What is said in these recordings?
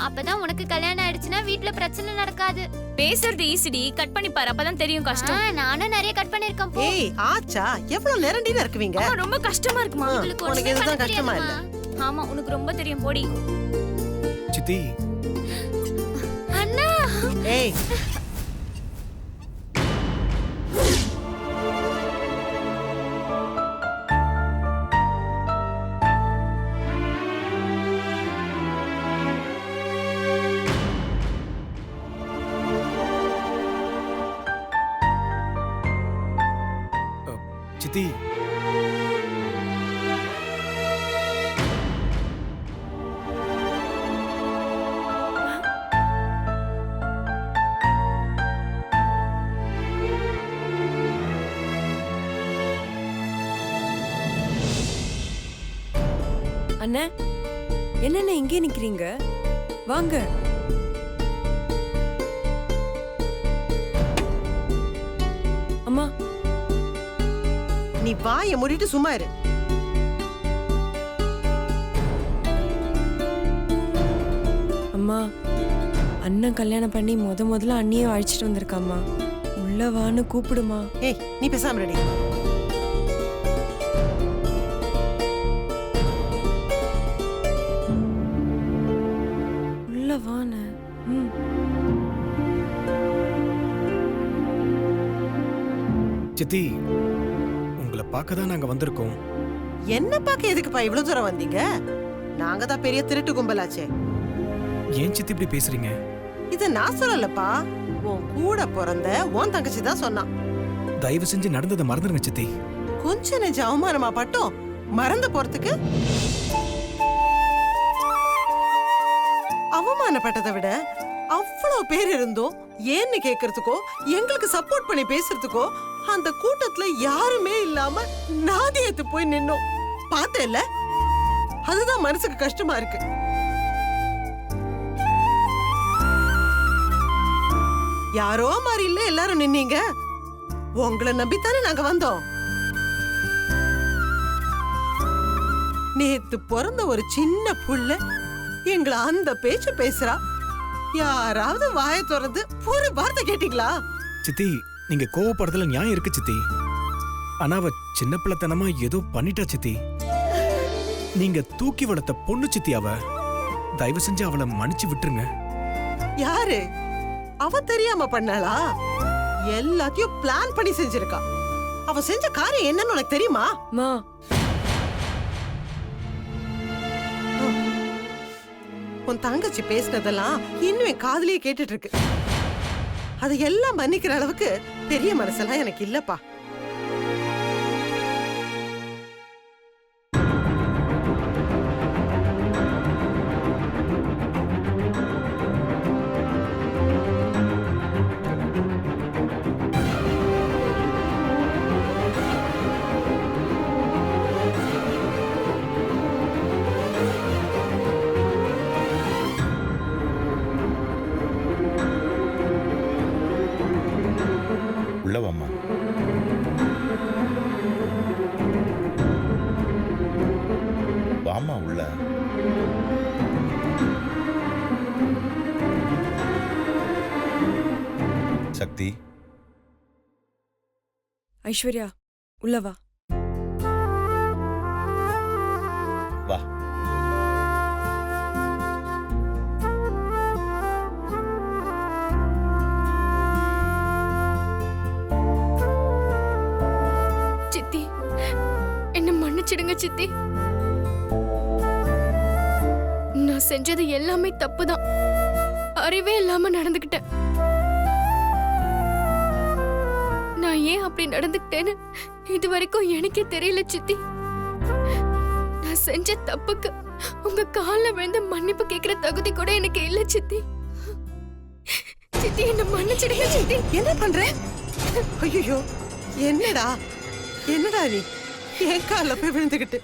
அப்பதான் உனக்கு கல்யாணம் ஆயிடுச்சுன்னா வீட்ல பிரச்சனை நடக்காது. பேசுறது ஈஸிடி, கட் பண்ணி பாரு, அப்பதான் தெரியும் கஷ்டம். நானும் நிறைய கட் பண்ணிருக்கேன் போ. ஏய் ஆச்சா, எவ்வளவு நேரண்டினா இருக்குவீங்க? ரொம்ப கஷ்டமா இருக்குமா? உனக்கு எதுதான் கஷ்டமா இல்ல? ஆமா, உனக்கு ரொம்ப தெரியும் போடி. சித்தி. அண்ணா. ஏய் சித்தி. அண்ணா, என்னென்ன இங்கே நிக்கிறீங்க? வாங்க. அம்மா, நீ வாயை மூடிட்டு சும்மா இரு. அம்மா, அண்ணன் கல்யாணம் பண்ணி முதல்ல அண்ணியை அழைச்சிட்டு வந்திருக்காம்மா. உள்ள வான்னு கூப்பிடுமா. ஏய் நீ பேசாம ரெடி. உள்ள வான்னு. ம். சித்தி, உங்களை பார்க்க தான் நாங்க வந்திருக்கோம். என்ன பார்க்க எதுக்குப்பா இவ்வளவு தூரம் வந்தீங்க? நாங்க தான் பெரிய திருட்டு கும்பலாச்சே. ஏன் சித்தி இப்படி பேசுறீங்க? இத நான் சொல்லலப்பா, உன் கூட பிறந்த உன் தங்கச்சி தான் சொன்னான். தயவு செஞ்சு நடந்ததை மறந்துருங்க சித்தி. கொஞ்ச நெஞ்ச அவமானமா பட்டோம் மறந்து போறதுக்கு? அவமானப்பட்டதை விட அவ்வளவு பேர் இருந்தோம் ஏன்னு கேக்குறதுக்கோ எங்களுக்கு சப்போர்ட் பண்ணி பேசுறதுக்கோ அந்த கூட்டத்துல யாருமே இல்லாம நாதியத்து போய் நின்னோம். பார்த்தேல்ல, அதுதான் மனசுக்கு கஷ்டமா இருக்கு. யாரோ மாதிரி இல்ல எல்லாரும் நின்னீங்க. உங்களை நம்பித்தானே நாங்க வந்தோம். நேத்து பிறந்த ஒரு சின்ன புள்ள எங்களை அந்த பேச்சு பேசுறா. யாராவது வாயை திறந்து ஒரு வார்த்தை கேட்டீங்களா? சித்தி, நீங்க கோவப்படுறதுல நியாயம் இருக்கு சித்தி. ஆனா அவ சின்ன பிள்ளைத்தனமா ஏதோ பண்ணிட்டா சித்தி. நீங்க தூக்கி வளர்த்த பொண்ணு சித்தி அவ. தயவு செஞ்சு அவளை மன்னிச்சு விட்டுருங்க. யாரு அவ? தெரியாம பண்ணாளா? எல்லாத்தையும் பிளான் பண்ணி செஞ்சிருக்கா. அவ செஞ்ச காரியம் என்னன்னு உனக்கு தெரியுமா? மா, உன் தங்கச்சி பேசினதெல்லாம் இன்னும் என் காதுலயே கேட்டுட்டு இருக்கு. அது எல்லாம் மன்னிக்கிற அளவுக்கு பெரிய மனசெல்லாம் எனக்கு இல்லப்பா. உள்ளவாம்மா. வாமா உள்ள. சக்தி. ஐஸ்வர்யா, உள்ள வா. வா. சித்தி, என்ன மன்னிச்சிடுங்க சித்தி. நான் செஞ்சது எல்லாமே தப்புதான். அறிவே இல்லாம நடந்துக்கிட்டேன். நான் ஏன் அப்படி நடந்துக்கிட்டேன்னு இது வரைக்கும் எனக்கே தெரியல சித்தி. நான் செஞ்ச தப்புக்கு உங்க கால்ல விழுந்து மன்னிப்பு கேட்கிற தகுதி கூட எனக்கு இல்ல சித்தி. சித்தி, என்ன மன்னிச்சிடுங்க சித்தி. என்ன பண்ற? ஐயோ, என்னடா என்னடா நீ என் கால போய் விழுந்துகிட்டு?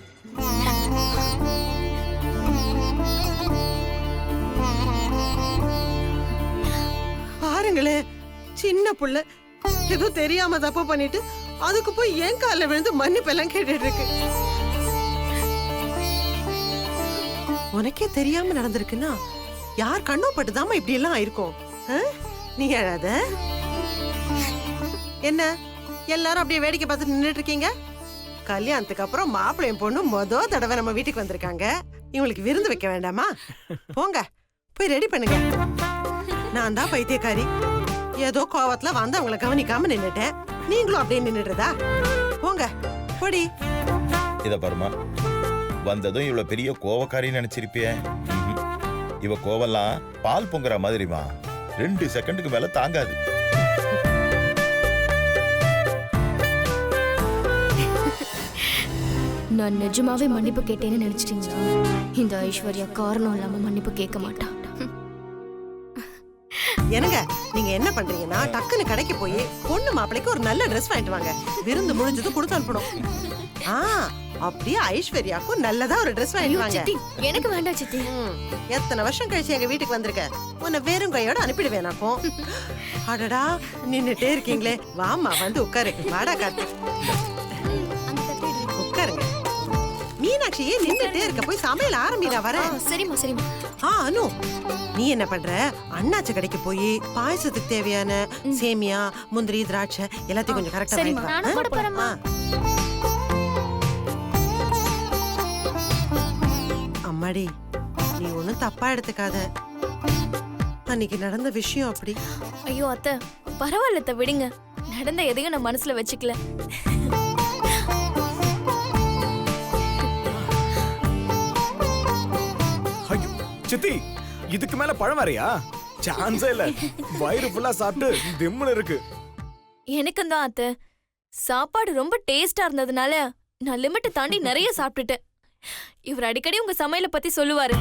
பாருங்களே, சின்ன புள்ள ஏதோ தெரியாம தப்பு பண்ணிட்டு அதுக்கு போய் என் கால விழுந்து மன்னிப்பெல்லாம் கேட்டுட்டு இருக்கு. உனக்கே தெரியாம நடந்திருக்குன்னா யார் கண்ணோ பட்டுதாம்மா இப்படி எல்லாம் ஆயிருக்கும். நீ அழாத. என்ன எல்லாரும் அப்படியே வேடிக்கை பார்த்துட்டு நின்னுட்டு இருக்கீங்க? கல்யாணத்துக்கு அப்புறம் மாப்பிள்ளையும் பொண்ணு மொத தடவை நம்ம வீட்டுக்கு வந்திருக்காங்க. இவங்களுக்கு விருந்து வைக்க வேண்டாமா? போங்க போய் ரெடி பண்ணுங்க. நான் தான் பைத்தியக்காரி. ஏதோ கோவத்துல வந்து அவங்கள கவனிக்காம நின்னுட்டேன். நீங்களும் அப்படியே நின்னுடுறதா? போங்க போடி. இத பாருமா, வந்ததும் இவ்வளவு பெரிய கோவக்காரின்னு நினைச்சிருப்பிய. இவ கோவெல்லாம் பால் பொங்குற மாதிரிமா, 2 செகண்டுக்கு மேல தாங்காது. நான் நிஜமாவே மன்னிப்பு கேட்டேன்னு நினைச்சிட்டீங்களா? இந்த ஐஸ்வர்யா காரணம் இல்லாம மன்னிப்பு கேட்க மாட்டா. என்னங்க நீங்க என்ன பண்றீங்கன்னா, டக்குன்னு கடைக்கு போய் பொண்ணு மாப்பிளைக்கு ஒரு நல்ல ட்ரெஸ் வாங்கிட்டு வாங்க. விருந்து முடிஞ்சது கொடுத்து அனுப்பணும். அப்படியே ஐஸ்வர்யாக்கும் நல்லதா ஒரு ட்ரெஸ் வாங்கிட்டு வாங்க. சித்தி, எனக்கு வேண்டாம் சித்தி. எத்தனை வருஷம் கழிச்சு எங்க வீட்டுக்கு வந்திருக்க, உன்னை வெறும் கையோட அனுப்பிடுவேனாக்கும். அடடா நின்னுட்டே இருக்கீங்களே, வாமா வந்து உட்காரு. வாடா காத்து, உட்காருங்க. மீனாட்சி நின்னுட்டே இருக்க, போய் சமையல் ஆரம்பிடா. வர. சரிம்மா சரிம்மா. அனு, நீ என்ன பண்ற? அண்ணாச்சி கடைக்கு போய் பாயசத்துக்கு தேவையான சேமியா, முந்திரி, திராட்சை எல்லாத்தையும் கொஞ்சம் கரெக்டா வாங்கிட்டு வா. அம்மாடி, நீ ஒண்ணும் தப்பா எடுத்துக்காத. அன்னைக்கு நடந்த விஷயம் அப்படி. ஐயோ அத்தை, பரவாயில்ல அத்தை, விடுங்க. நடந்த எதையும் நான் மனசுல வச்சுக்கல. ஐயோ சித்தி, இதுக்கு மேல பழம் வரையா? சான்ஸே இல்ல. வயிறு ஃபுல்லா சாப்பிட்டு திம்முன்னு இருக்கு. எனக்கும் தான் அத்தை, சாப்பாடு ரொம்ப டேஸ்டா இருந்ததுனால நான் லிமிட்டை தாண்டி நிறைய சாப்பிட்டுட்டேன். இவர் அடிக்கடி உங்க சமையலை பத்தி சொல்லுவாரு.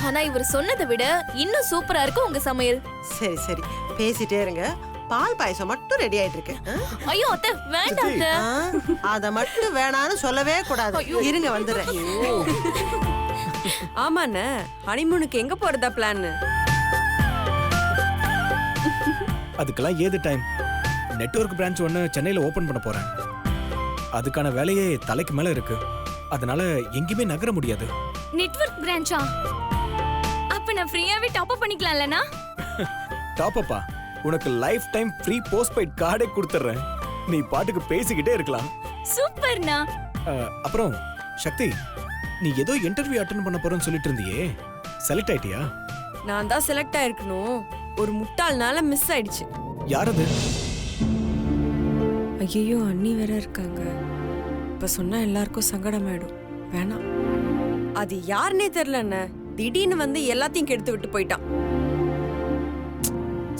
ஆனா இவர் சொன்னதை விட இன்னும் சூப்பரா இருக்கு உங்க சமையல். சரி சரி, பேசிட்டே இருங்க. பால் பாயசம் மட்டும் ரெடி ஆயிட்டு இருக்கு. ஐயோ அத்தை, வேண்டாம் அத்தை. அத மட்டும் வேணான்னு சொல்லவே கூடாது. இருங்க வந்துடுறேன். ஆமாண்ணே, ஹனிமூனுக்கு எங்க போறதா பிளான்? அதுக்கெல்லாம் ஏது டைம்? நெட்வொர்க் பிரான்ச் ஒன்னு சென்னையில ஓபன் பண்ண போறேன். அதுக்கான வேலையே தலைக்கு மேல இருக்கு. அதனால எங்கேயுமே நகர முடியாது. நெட்வொர்க் பிரான்ச்சா? அப்ப நான் ஃப்ரீயாவே டாப் அப் பண்ணிக்கலாம்லனா? டாப் அப்பா? உனக்கு லைஃப் டைம் ஃப்ரீ போஸ்ட்பெய்ட் கார்டே கொடுத்துறேன். நீ பாட்டுக்கு பேசிக்கிட்டே இருக்கலாம். சூப்பர்ண்ணா. அப்புறம் சக்தி, நீ ஏதோ இன்டர்வியூ அட்டெண்ட் பண்ண போறேன்னு சொல்லிட்டு இருந்தியே, செலக்ட் ஆயிட்டியா? நான் தான் செலக்ட் ஆயிருக்கணும். ஒரு முட்டாள்னால மிஸ் ஆயிடுச்சு. யார் அது? ஐயோ, அண்ணி வேற இருக்காங்க. இப்ப சொன்னா எல்லாருக்கும் சங்கடமாயிடும். வேணாம். அது யாருன்னே தெரியல. திடீர்னு வந்து எல்லாத்தையும் கெடுத்து விட்டு போயிட்டான்.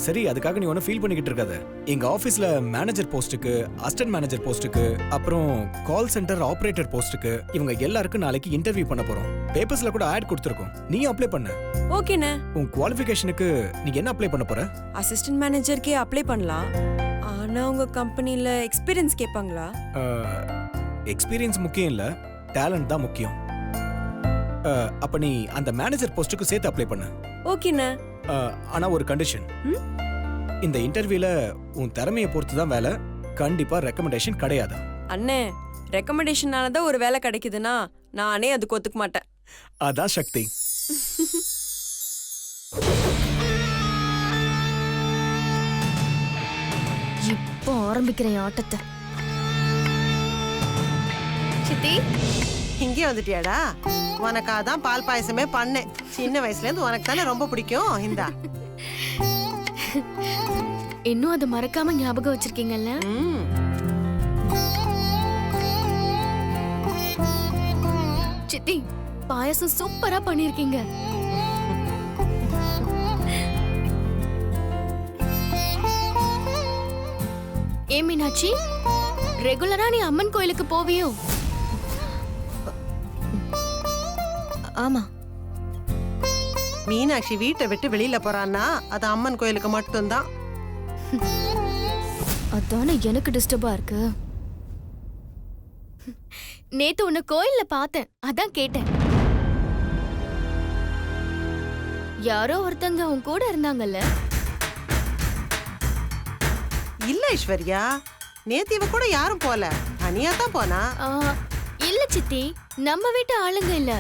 சரி, அதுக்காக நீ ஒன்னும் ஃபீல் பண்ணிக்கிட்டு இருக்காத. எங்க ஆபீஸ்ல மேனேஜர் போஸ்ட்டுக்கு, அசிஸ்டன்ட் மேனேஜர் போஸ்ட்டுக்கு, அப்புறம் கால் சென்டர் ஆபரேட்டர் போஸ்ட்டுக்கு இவங்க எல்லாருக்கும் நாளைக்கு இன்டர்வியூ பண்ண போறோம். பேப்பர்ஸ்ல கூட ஆட் கொடுத்திருக்கோம். நீ அப்ளை பண்ணு. ஓகேண்ணே. உன் குவாலிஃபிகேஷனுக்கு நீ என்ன அப்ளை பண்ண போற? அசிஸ்டன்ட் மேனேஜர்க்கே அப்ளை பண்ணலாம். ஆனா உங்க கம்பெனில எக்ஸ்பீரியன்ஸ் கேட்பாங்களா? எக்ஸ்பீரியன்ஸ் முக்கியம் இல்ல, டேலண்ட் தான் முக்கியம். அப்ப நீ அந்த மேனேஜர் போஸ்ட்டுக்கு சேர்த்து அப்ளை பண்ணு. ஓகேண்ணே. ஆனா ஒரு கண்டிஷன். இந்த இன்டர்வியூல உன் திறமையை பொறுத்து தான் வேலை. கண்டிப்பா ரெக்கமெண்டேஷன் கிடையாது. அண்ணே, ரெக்கமெண்டேஷனால தான் ஒரு வேலை கிடைக்குதுன்னா நானே அதுக்கு ஒத்துக்க மாட்டேன். அதான் சக்தி. இப்போ ஆரம்பிக்கிறேன் ஆட்டத்தை. சித்தி, இங்கே வந்துட்டியாடா? உனக்காதான் பால் பாயசமே பண்ணேன். சின்ன வயசுல இருந்து உனக்கு தானே ரொம்ப பிடிக்கும். இந்தா. இன்னும் அதை மறக்காம ஞாபகம் வச்சிருக்கீங்கல்ல? சித்தி, பாயசம் சூப்பரா பண்ணிருக்கீங்க. ஏ மீனாட்சி, ரெகுலரா நீ அம்மன் கோயிலுக்கு போவியோ? ஆமா. மீனாட்சி வீட்டை விட்டு வெளியில போறான்னா அது அம்மன் கோயிலுக்கு மட்டும்தான். அதானே எனக்கு டிஸ்டர்பா இருக்கு. நேத்து உன்னை கோயில்ல பார்த்தேன், அதான் கேட்டேன். யாரோ ஒருத்தங்க உன் கூட இருந்தாங்கல்ல? இல்ல ஐஸ்வர்யா, நேத்து இவ கூட யாரும் போல, தனியா தான் போனா. இல்ல சித்தி, நம்ம வீட்டு ஆளுங்க இல்ல,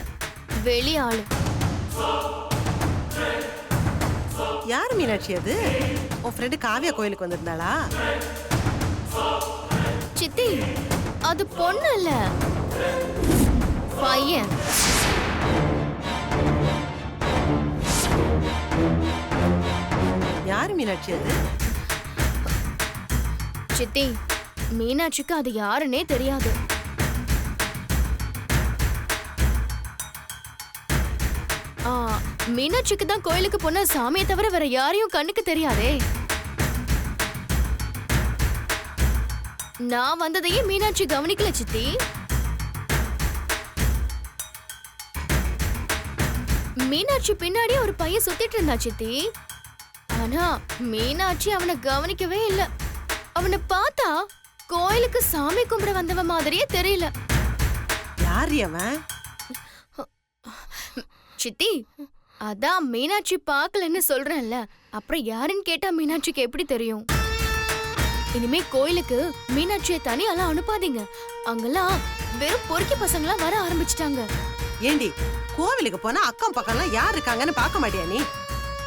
வெளி ஆளு. யாரு மீனாட்சி அது? உன் ஃப்ரெண்டு காவியா கோயிலுக்கு வந்திருந்தாளா? சித்தி அது பொண்ணு இல்ல, பையன். யாரு மீனாட்சி அது? சித்தி மீனாட்சிக்கு அது யாருன்னே தெரியாது. மீனாட்சிக்கு தான் கோயிலுக்கு போன சாமியை தவிர வேற யாரையும் கண்ணுக்கு தெரியாதே. நான் வந்ததையே மீனாட்சி கவனிக்கல சித்தி. மீனாட்சி பின்னாடி ஒரு பையன் சுத்திட்டு இருந்தா சித்தி. ஆனா மீனாட்சி அவனை கவனிக்கவே இல்ல. அவனை பார்த்தா கோயிலுக்கு சாமி கும்பிட வந்தவ மாதிரியே தெரியல. யாரு அவன்? சித்தி அதான் மீனாட்சி பார்க்கலன்னு சொல்றேன்ல, அப்புறம் யாருன்னு கேட்டா மீனாட்சிக்கு எப்படி தெரியும்? இனிமே கோயிலுக்கு மீனாட்சியை தனியாலாம் அனுப்பாதீங்க. அங்கெல்லாம் வெறும் பொறுக்கி பசங்களா வர ஆரம்பிச்சிட்டாங்க. ஏண்டி கோவிலுக்கு போனா அக்கம் பக்கம்லாம் யார் இருக்காங்கன்னு பார்க்க மாட்டியா நீ?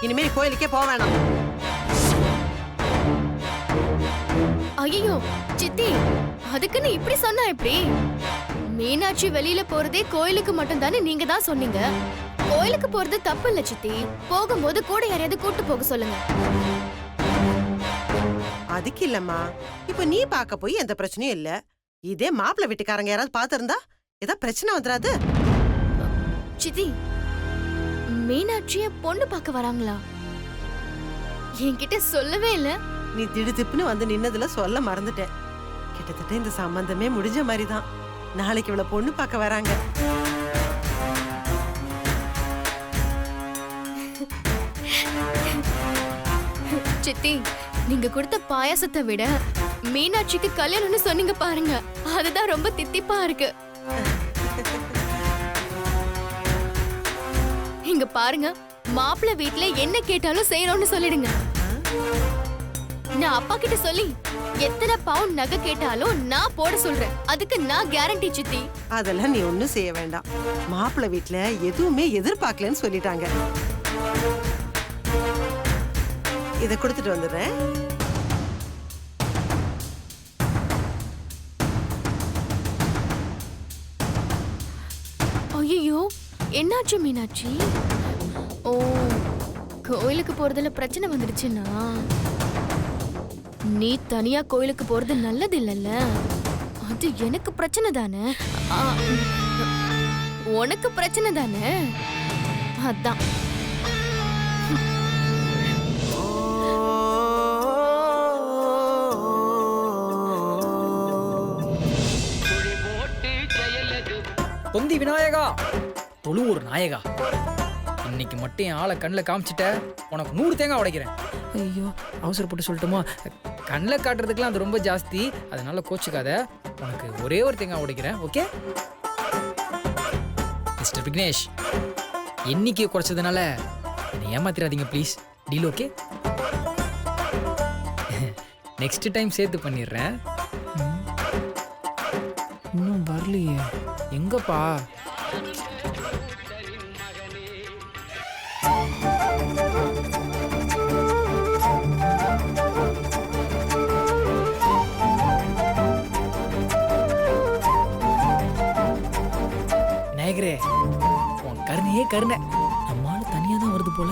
இனிமே கோயிலுக்கே போக வேணாம். ஐயோ சித்தி, அதுக்குன்னு இப்படி சொன்னா எப்படி? மீனாட்சி வெளியில போறதே கோயிலுக்கு மட்டும் தானே நீங்க தான் சொன்னீங்க. கோயிலுக்கு போறது தப்பு இல்ல சித்தி. போகும்போது கூட யாரையாவது கூட்டு போக சொல்லுங்க. அதுக்கு இல்லம்மா, இப்ப நீ பார்க்க போய் எந்த பிரச்சனையும் இல்ல. இதே மாப்பிள்ளை வீட்டுக்காரங்க யாராவது பாத்திருந்தா ஏதாவது பிரச்சனை வந்துடாது? சித்தி மீனாட்சிய பொண்ணு பார்க்க வராங்களா? என்கிட்ட சொல்லவே இல்ல. நீ திடுதிப்புன்னு வந்து நின்னதுல சொல்ல மறந்துட்டேன். கிட்டத்தட்ட இந்த சம்பந்தமே முடிஞ்ச மாதிரிதான். நாளைக்கு இவளை பொண்ணு பார்க்க வராங்க. சித்தி நீங்க கொடுத்த பாயாசத்தை விட மீனாட்சிக்கு கல்யாணம்னு சொன்னீங்க பாருங்க, அதுதான் ரொம்ப தித்திப்பா இருக்கு. இங்க பாருங்க, மாப்பிள்ளை வீட்ல என்ன கேட்டாலும் செய்யறோம்னு சொல்லிடுங்க. நான் அப்பா கிட்ட சொல்லி எத்தனை பவுண்ட் நகை கேட்டாலும் நான் போட சொல்றேன். அதுக்கு நான் கேரண்டி சித்தி. அதெல்லாம் நீ ஒண்ணும் செய்ய வேண்டாம். மாப்பிள்ளை வீட்ல எதுவுமே எதிர்பார்க்கலன்னு சொல்லிட்டாங்க. இத கொடுத்துட்டு வந்துடுறேன். ஐயோ என்னாச்சு மீனாட்சி? ஓ கோயிலுக்கு போறதுல பிரச்சனை வந்துடுச்சுன்னா நீ தனியா கோயிலுக்கு போறது நல்லது இல்லல்ல. அது எனக்கு பிரச்சனை தானே. உனக்கு பிரச்சனை தானே. அதான் தொந்தி விநாயகா, தொழு ஒரு நாயகா, இன்னைக்கு மட்டும் என் ஆளை கண்ணில் காமிச்சிட்ட, உனக்கு 100 தேங்காய் உடைக்கிறேன். ஐயோ அவசரப்பட்டு சொல்லட்டுமா? கண்ணில் காட்டுறதுக்கெலாம் அது ரொம்ப ஜாஸ்தி, அதனால கோச்சுக்காத. உனக்கு ஒரே ஒரு தேங்காய் உடைக்கிறேன், ஓகே? மிஸ்டர் விக்னேஷ், எண்ணிக்கையை குறைச்சதுனால என்னை ஏமாத்திராதீங்க please. Deal okay? Next time சேர்த்து பண்ணிடுறேன். இன்னும் வரலையே, எங்கப்பா? விநாயகரே, உன் கருணையே கருணை. நம்மால தனியா தான் வருது போல.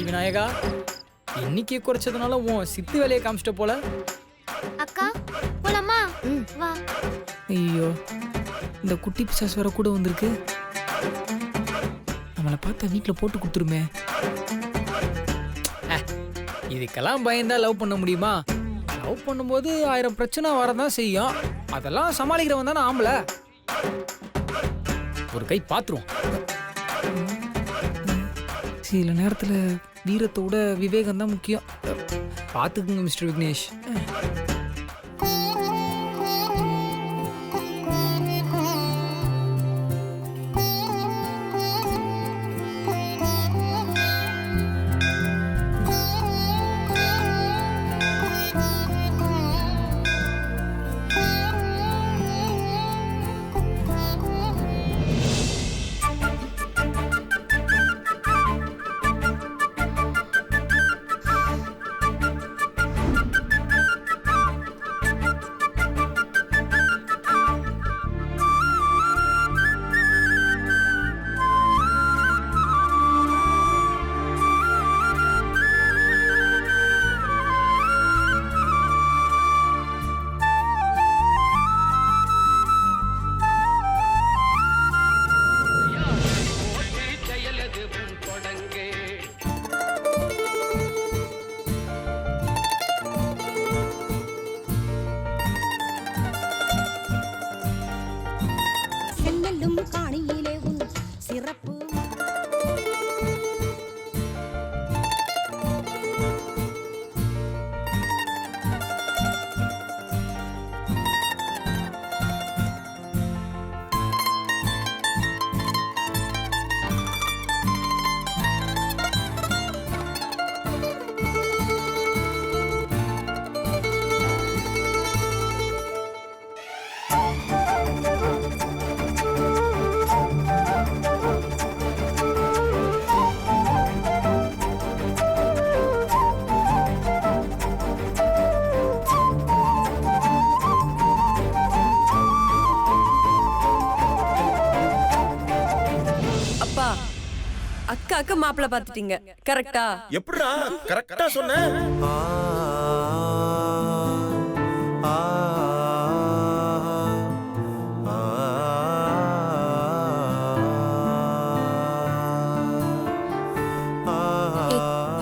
விநாயகா, எண்ணிக்கை குறைச்சதுனால உன் சித்து வேலையை காமிச்சிட்ட போல. அக்கா போலாமா? வா. ஐயோ, இந்த குட்டி பிசாசு வேற கூட வந்திருக்கு. நம்மளை பார்த்தா வீட்டில் போட்டு கொடுத்துருமே. இதுக்கெல்லாம் பயந்தா லவ் பண்ண முடியுமா? லவ் பண்ணும்போது 1000 பிரச்சனை வரதான் செய்யும். அதெல்லாம் சமாளிக்கிறவன் தானே ஆம்பளை. ஒரு கை பாத்துருவோம். சில நேரத்தில் வீரத்தோட விவேகம் தான் முக்கியம். பார்த்துக்குங்க மிஸ்டர் விக்னேஷ். அக்காக்கு மாப்பிள்ளை பார்த்துட்டீங்க கரெக்டா? எப்படிடா கரெக்டா சொன்ன?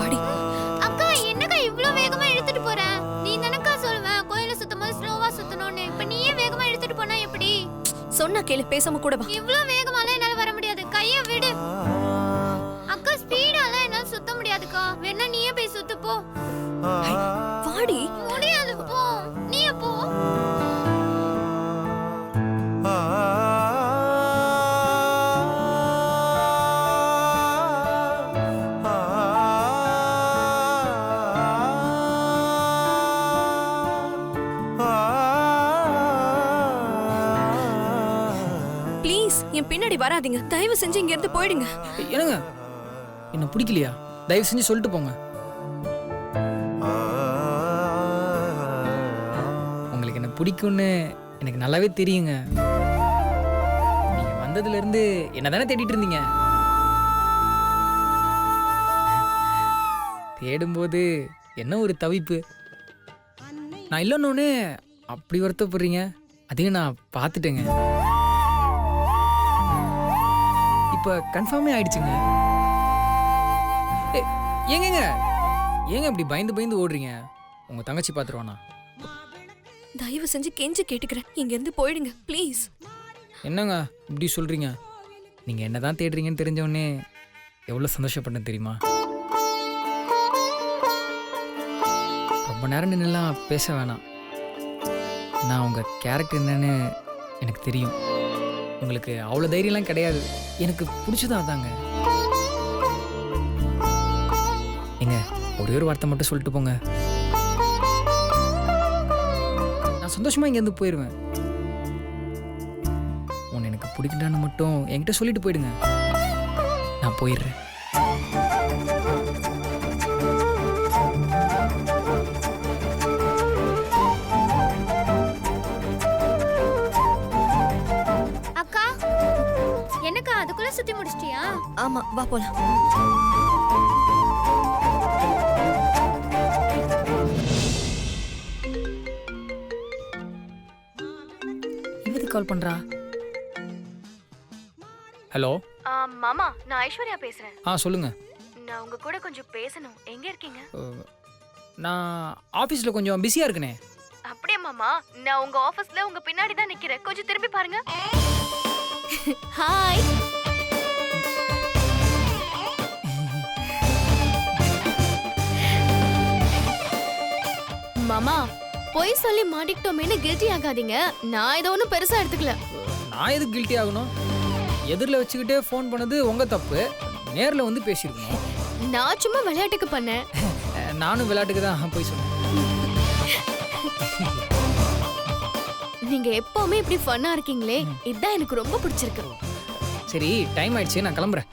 படி. அக்கா என்னக்கா இவ்ளோ வேகமா எடுத்துட்டு போற? நீ தானக்கா சொல்லுவ கோயில சுத்தம்போது ஸ்லோவா சுத்தணும்னு. இப்ப நீயே வேகமா எடுத்துட்டு போனா எப்படி? சொன்னா கேளு, பேசாம கூட வா. இவ்ளோ வேகமாலாம் என்னால வர முடியாது. கைய விடு. அக்கா ஸ்பீடாலாம் என்னால சுத்த முடியாதுக்கா. வேணா நீயே போய் சுத்து போ. வாடி. முடியாது போ. நீயே போ. ப்ளீஸ் என் பின்னாடி வராதீங்க. தயவு செஞ்சு இங்க இருந்து போயிடுங்க. என்னங்க என்ன பிடிக்கலையா? தயவு செஞ்சு சொல்லிட்டு போங்க. உங்களுக்கு என்ன பிடிக்கும்னு எனக்கு நல்லாவே தெரியுங்க. நீங்க வந்ததுல இருந்து என்ன தானே தேடிட்டு இருந்தீங்க. தேடும்போது என்ன ஒரு தவிப்பு. நான் இல்லைன்னு அப்படி வருத்தப்படுறீங்க. அதையும் நான் பார்த்துட்டேங்க. இப்ப கன்ஃபார்மே ஆயிடுச்சுங்க. ஏங்க ஏங்க இப்படி பயந்து பயந்து ஓடுறீங்க? உங்க தங்கச்சி பாத்துருவானா? தயவு செஞ்சு கெஞ்சி கேட்டுக்கிறேன், இங்க இருந்து போயிடுங்க ப்ளீஸ். என்னங்க இப்படி சொல்றீங்க? நீங்க என்னதான் தேடுறீங்கன்னு தெரிஞ்ச உடனே எவ்வளவு சந்தோஷப்பட்டேன் தெரியுமா? ரொம்ப நேரம் நின்னுலாம் பேச வேணாம். நான் உங்க கேரக்டர் என்னன்னு எனக்கு தெரியும். உங்களுக்கு அவ்வளோ தைரியம்லாம் கிடையாது. எனக்கு பிடிச்சதா அதாங்க. ஏங்க ஒரே ஒரு வார்த்தை மட்டும் சொல்லிட்டு போங்க. நான் சந்தோஷமா இங்கேருந்து போயிடுவேன். உன்னை எனக்கு பிடிக்கட்டான்னு மட்டும் என்கிட்ட சொல்லிட்டு போயிடுங்க. நான் போயிடுறேன். அக்கா என்னக்கா அதுக்குள்ள சுத்தி முடிச்சிட்டியா? ஆமா வா போலாம். இவதி கால் பண்றா. ஹலோ மாமா, நான் ஐஸ்வர்யா பேசுறேன். சொல்லுங்க. நான் உங்க கூட கொஞ்சம் பேசணும். எங்க இருக்கீங்க? நான் ஆஃபீஸில் கொஞ்சம் பிஸியாக இருக்கனே. அப்படியே மாமா, நான் உங்க ஆபீஸ்ல உங்க பின்னாடி தான் நிக்கிறேன். கொஞ்சம் திரும்பி பாருங்க. ஹாய். மாமா போய் சொல்லி மாட்டிக்கிட்டோமேனு கில்ட்டி ஆகாதீங்க. நான் இதை ஒன்றும் பெருசா எடுத்துக்கல. நான் எதுக்கு கில்ட்டி ஆகணும்? எதிரில் வச்சுக்கிட்டே ஃபோன் பண்ணது உங்கள் தப்பு. நேரில் வந்து பேசியிருக்கணும். நான் சும்மா விளையாட்டுக்கு பண்ணேன். நானும் விளையாட்டுக்கு தான் போய் சொன்னேன். நீங்க எப்பவுமே இப்படி ஃபன்னா இருக்கீங்களே, இதுதான் எனக்கு ரொம்ப பிடிச்சிருக்கு. சரி டைம் ஆயிடுச்சு, நான் கிளம்புறேன்.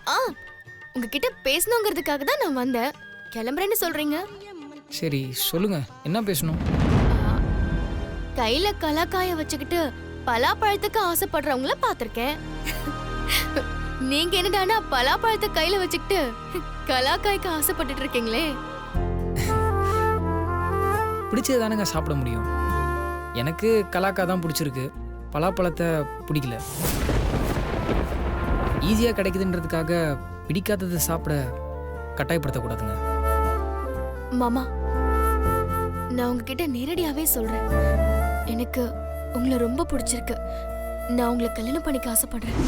உங்ககிட்ட பேசணுங்கிறதுக்காக தான் நான் வந்தேன். கிளம்புறேன்னு சொல்றீங்க. சரி சொல்லுங்க, என்ன பேசணும்? கையில கலாக்காய வச்சுக்கிட்டு பலாப்பழத்துக்கு ஆசைப்படுறவங்கள பாத்திருக்கேன். நீங்க என்னடானா பலாப்பழத்தை கையில வச்சுக்கிட்டு கலாக்காய்க்கு ஆசைப்பட்டுட்டு இருக்கீங்களே. பிடிச்சது தானேங்க சாப்பிட முடியும். எனக்கு கலாக்கா தான் பிடிச்சிருக்கு, பலாப்பழத்தை பிடிக்கல. ஈஸியாக கிடைக்குதுன்றதுக்காக பிடிக்காததை சாப்பிட கட்டாயப்படுத்தக்கூடாதுங்க. மாமா, நான் உங்ககிட்ட நேரடியாவே சொல்றேன். எனக்கு உங்களை ரொம்ப பிடிச்சிருக்கு. நான் உங்களை கல்யாணம் பண்ணிக்க ஆசைப்படுறேன்.